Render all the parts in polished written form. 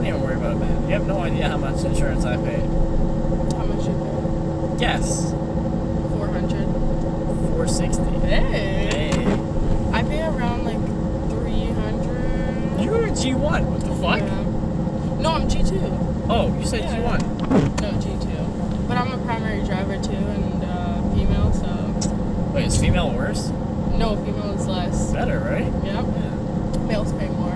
even worry about it, man. You have no idea how much insurance I pay. How much you pay? Guess. 400. 460. Hey. Hey. I pay around like 300. You're a G1. What the fuck? Yeah. No, I'm G2. Oh, you said Yeah. G1. No, G2. But I'm a primary driver too, and female, so. Wait, is female worse? No, female is less. Better, right? Yep. Yeah. Males pay more.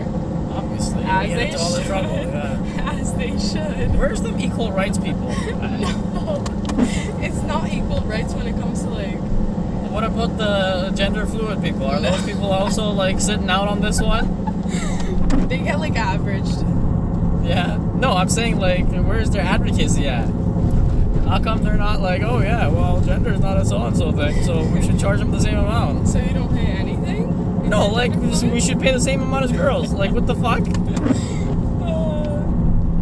Obviously. As You get they into all the should. trouble. Yeah. As they should. Where's the equal rights people? No. It's not equal rights when it comes to like. What about the gender fluid people? Are those people also like sitting out on this one? They get like averaged. Yeah. No, I'm saying like, where's their advocacy at? How come they're not like, oh yeah, well, gender is not a so-and-so thing, so we should charge them the same amount? So you don't pay anything? No, like, we should pay the same amount as girls. Like, what the fuck?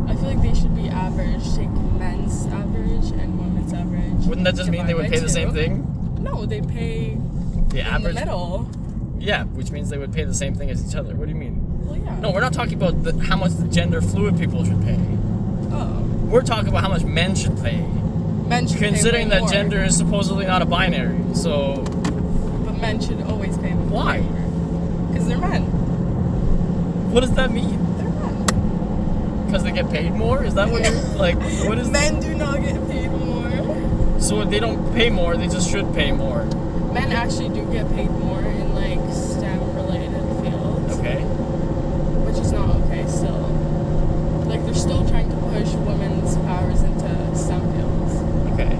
I feel like they should be average. Take men's average and women's average. Wouldn't that just mean they would Divide pay by the same two. thing? No, they pay The in average? the middle. Yeah, which means they would pay the same thing as each other. What do you mean? Well, yeah. No, we're not talking about how much the gender fluid people should pay. Oh. We're talking about how much men should pay. Men should Considering pay way that more. gender is supposedly not a binary, so But men should always pay more. why? Because they're men. What does that mean? They're men. Because they get paid more? Is that what you're like? What is? Men do not get paid more. So if they don't pay more, they just should pay more. Men actually do get paid more in like STEM-related fields, Okay. which is not okay still. Like they're still trying to push women's powers into STEM fields, Okay.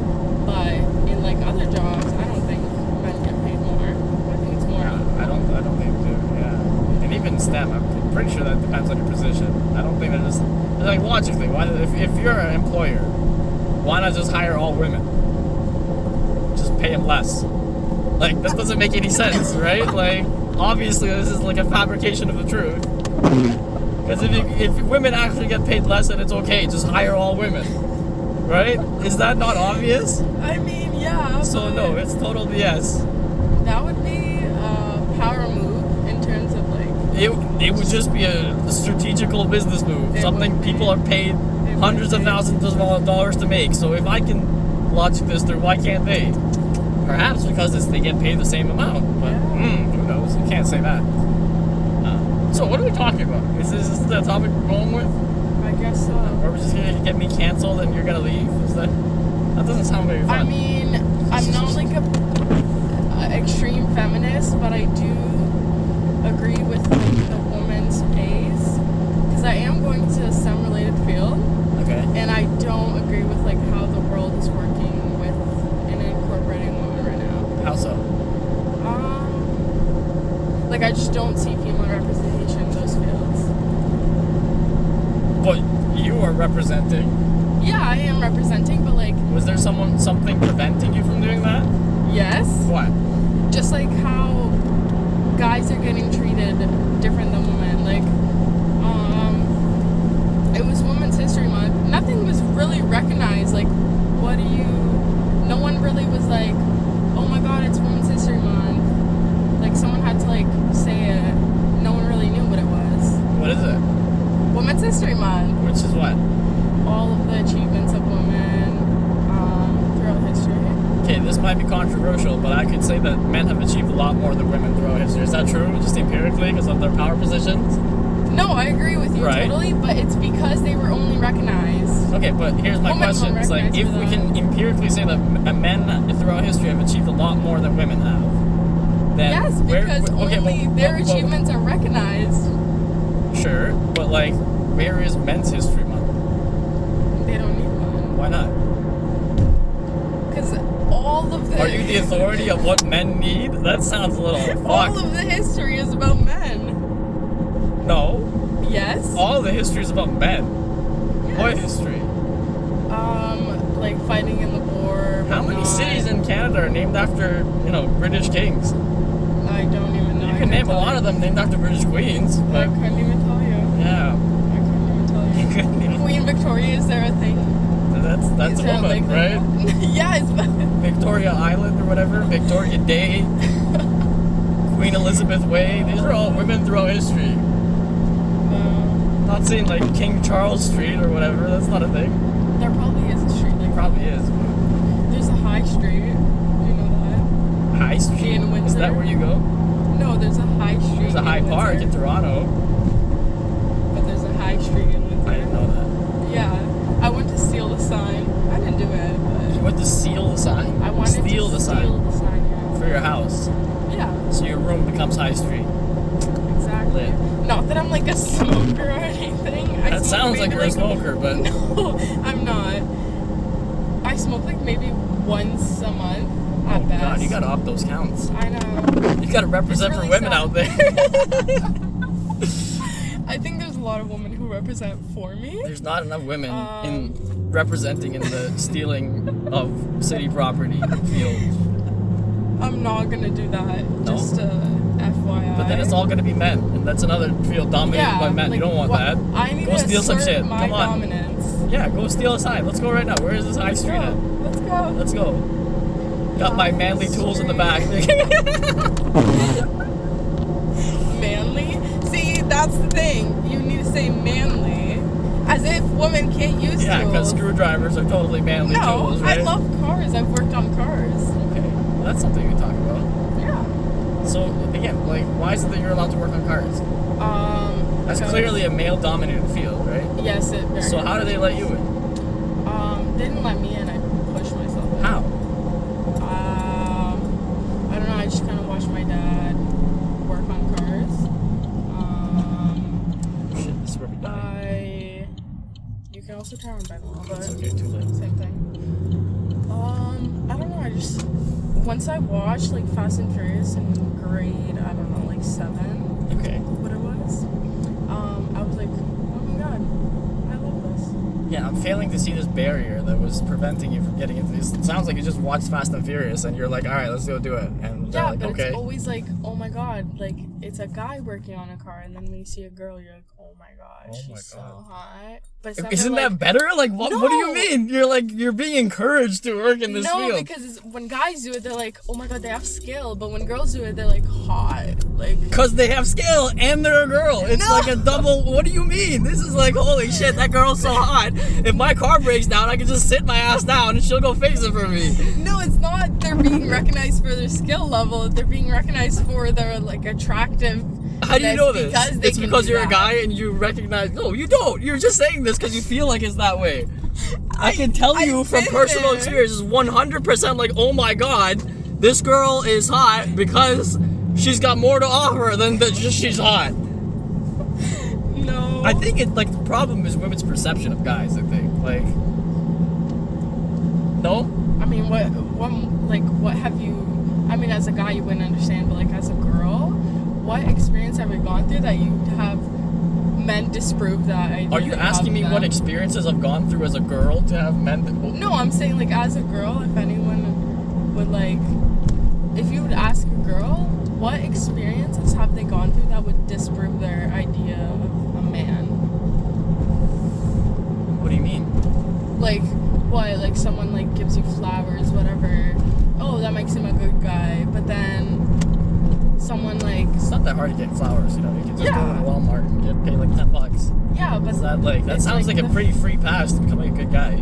but in like other jobs, I don't think men get paid more. I think it's more. Yeah, I don't think so. Yeah. And even STEM, I'm pretty sure that depends on your position. I don't think they're just like logically. Why? If you're an employer, why not just hire all women? Just pay them less. Like that doesn't make any sense, right? Like obviously this is like a fabrication of the truth. Because if women actually get paid less, then it's okay. Just hire all women, right? Is that not obvious? I mean, yeah. So but no, it's total BS. that would be a power move in terms of like. It would just be a strategical business move. It Something would be. people are paid It hundreds would of be. thousands of dollars to make. So if I can logic this through, why can't they? Perhaps because they get paid the same amount. But Yeah. who knows? You can't say that. So what are we talking about? Is this the topic we're going with? I guess so. Or we're just gonna get me canceled and you're gonna leave? Is that doesn't sound very fun. I mean, I'm not like a extreme feminist, but I do agree with like the woman's pays because I am going to a STEM-related field, Okay. and I don't agree with like how the world is working with and incorporating women right now. How so? Like I just don't see female representation in those fields. But you are representing. Yeah, I am representing, but like Was there something preventing you from doing that? yes, What? just like how guys are getting treated different than women. Like, it was Women's History Month. Nothing was really recognized. Like, no one really was like, oh my god, it's Women's History Month. Like, someone had to like say it. No one really knew what it was. What is it? Women's History Month. Which is what? All of the achievements of women throughout history. Okay, this might be controversial, but I could say that men have achieved a lot more than women throughout history. Is that true? Just empirically, because of their power positions? No, I agree with you Right. totally, but it's because they were only recognized. Okay, but here's my Women question. were It's like, if recognized we for can empirically say that men throughout history have achieved a lot more than women have, then Yes, because only their achievements are recognized. Sure, but like, where is Men's History Month? They don't need one. Why not? Because all of the... Are you the authority of what men need? That sounds a little all fucked. of the history is about men. No, Yes? all the history is about men. Yes. What history? Like fighting in the war. How many whatnot. cities in Canada are named after, British kings? I don't even know. You can name a lot of them named after British queens. I But couldn't even tell you. yeah, I couldn't even tell you you. couldn't even. Queen Victoria, is there a thing? That's Is a there woman, lake right? like that? Yes, but... Victoria Island or whatever, Victoria Day, Queen Elizabeth Way. These are all women throughout history. Not saying like King Charles Street or whatever. That's not a thing. There probably is a street like Probably is. There's a high street. Do you know that? High Street? In Windsor. Is that where you go? No, there's a high street. There's a high park in Windsor, Toronto. but there's a high street in Windsor. I didn't know that. Yeah, I went to steal the sign. I didn't do it, but You went to seal the sign? I wanted Steal to the steal sign the sign. Yeah. for your house. Yeah, So your room becomes High Street. exactly. Lit. Not that I'm like a smoker or anything. I That smoke sounds like maybe, you're a smoker, but No, I'm not. I smoke like maybe once a month at oh best. god, you gotta up those counts. I know. You gotta represent It's for really women sad. out there. I think there's a lot of women who represent for me. There's not enough women in representing in the stealing of city property field. I'm not gonna do that. No? Just FYI. But then it's all gonna be men, and that's another field dominated by men. like, You don't want what- that. I need Go to steal some assert shit. my Come on. dominance. Yeah, go steal a sign. Let's go right now. Where is this High Street at? Let's go. Let's go. Got my manly tools in the back. Manly? See, that's the thing. You need to say manly. As if women can't use Yeah, because tools. screwdrivers are totally manly No, tools, right? I love cars. I've worked on cars. Okay, well, that's something we can talk about. Yeah. So, again, like, why is it that you're allowed to work on cars? That's because- clearly a male-dominated field, right? Yes, it very So how do they let you in? They didn't let me in. I pushed myself in. How? I don't know. I just kind of watched my dad work on cars. Shit, this is where we die. You can also turn by the law, but It's okay, too late. same thing. I don't know. I just once I watched like Fast and Furious in grade, I don't know, like 7, Okay. what it was. I was like, oh my god, I love this. Yeah, I'm failing to see this barrier that was preventing you from getting into this. It sounds like you just watched Fast and Furious and you're like, alright, let's go do it. And they're Yeah, like, but okay. it's always like, oh my god, like it's a guy working on a car, and then when you see a girl, you're like, oh my god, Oh she's my so God. hot. But it's never, Isn't like, that better? Like, what do you No. mean? You're being encouraged to work in this no, field. because when guys do it, they're like, oh my god, they have skill. But when girls do it, they're like, hot. Like, Because they have skill and they're a girl. It's No. like a double. What do you mean? This is like, holy shit, that girl's so hot. If my car breaks down, I can just sit my ass down and she'll go fix it for me. no, it's not. They're being recognized for their skill level. They're being recognized for their like attractive. How do you know this? Because they It's can because do you're a that. guy and you recognize. No, you don't. You're just saying this because you feel like it's that way. I can tell you I've from been personal there. experience, it's 100% like, oh my god, this girl is hot because she's got more to offer than just she's hot. No. I think it like the problem is women's perception of guys. I think like, no. I mean, what have you? I mean, as a guy, you wouldn't understand, but like as a girl, what experience have you gone through that you have men disprove that idea? Are you that asking me have what them? experiences I've gone through as a girl to have men? No, I'm saying like as a girl, if anyone would like, if you would ask a girl, what experiences have they gone through that would disprove their idea of a man? What do you mean? Like what? Like someone like gives you flowers, whatever. Oh, that makes him a good guy. But then someone like, It's not that hard to get flowers, you know. You can just go Yeah. to Walmart and pay like $10. yeah, but Is that like that it's sounds like a the- pretty free pass to becoming a good guy?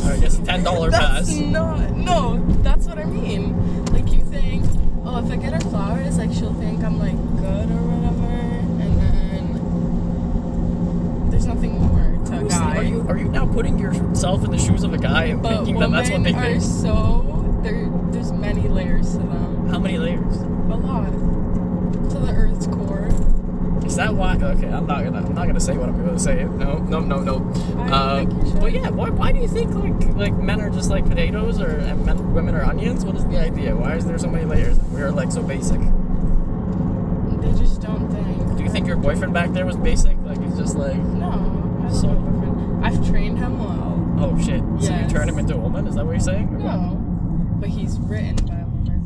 Or I guess a $10 That's pass. not. No, that's what I mean. Like you think, oh, if I get her flowers, like she'll think I'm like good or whatever, and then there's nothing more to a guy. Are you now putting yourself in the shoes of a guy and But thinking that that's what they women are think? there's many layers to them. How many layers? A lot. To the Earth's core. Is that why? Okay, I'm not gonna say what I'm gonna say. No. I think you should. But yeah, why do you think like men are just like potatoes and women are onions? What is the idea? Why is there so many layers? We're like so basic. They just don't think. Do you think your boyfriend back there was basic? Like he's just like, No. I love So- my boyfriend. I've trained him well. oh shit. So you Yes. turn him into a woman? Is that what you're saying? Or what? No. But he's written by a woman.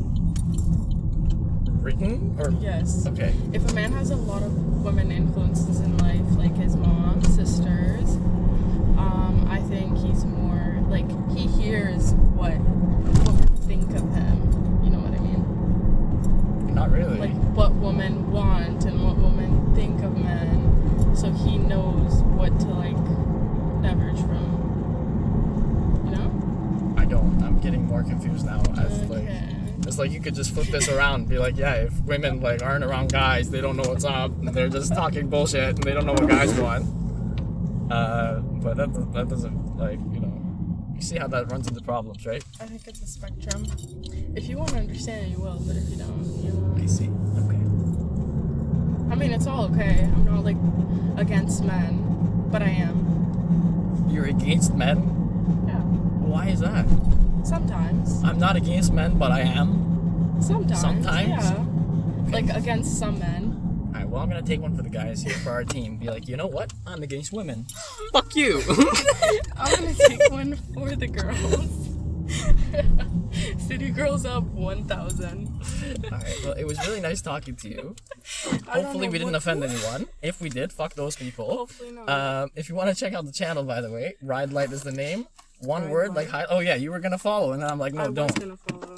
Written or Yes. okay? If a man has a lot of women influences in life, like his mom, sisters, I think he's more like he hears what women think of him. You know what I mean? Not really. Like what women want and what women think of men. more confused now. As like, it's like you could just flip this around and be like, yeah, if women like aren't around guys, they don't know what's up, and they're just talking bullshit, and they don't know what guys want. But that doesn't, like, you know, you see how that runs into problems, right? I think it's a spectrum. If you want to understand, you will, but if you don't, you won't. I see. Okay. I mean, it's all okay. I'm not like against men, but I am. You're against men? Yeah. Why is that? Sometimes. I'm not against men, but I am. Sometimes. Yeah. Okay. Like against some men. Alright, well, I'm gonna take one for the guys here for our team. Be like, you know what? I'm against women. Fuck you! I'm gonna take one for the girls. City Girls up 1,000. Alright, well, it was really nice talking to you. I don't Hopefully know we didn't what offend to- anyone. If we did, fuck those people. Hopefully not. If you want to check out the channel, by the way, RideLight is the name. One RideLight. word, like, hi. Oh yeah, you were gonna follow, and then I'm like, no, I was don't. gonna follow.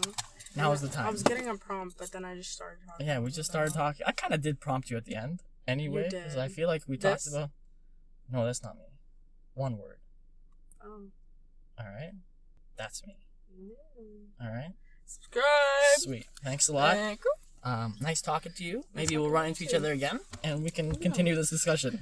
Now is the time. I was getting a prompt, but then I just started talking. Yeah, we just started talking. I kind of did prompt you at the end, anyway, You because did. I feel like we talked This? about. No, that's not me. One word. Oh. All right, that's me. Mm. All right. Subscribe. Sweet. Thanks a lot. Thank you. Nice talking to you. Nice Maybe we'll talking run to into each you. other again, and we can continue this discussion.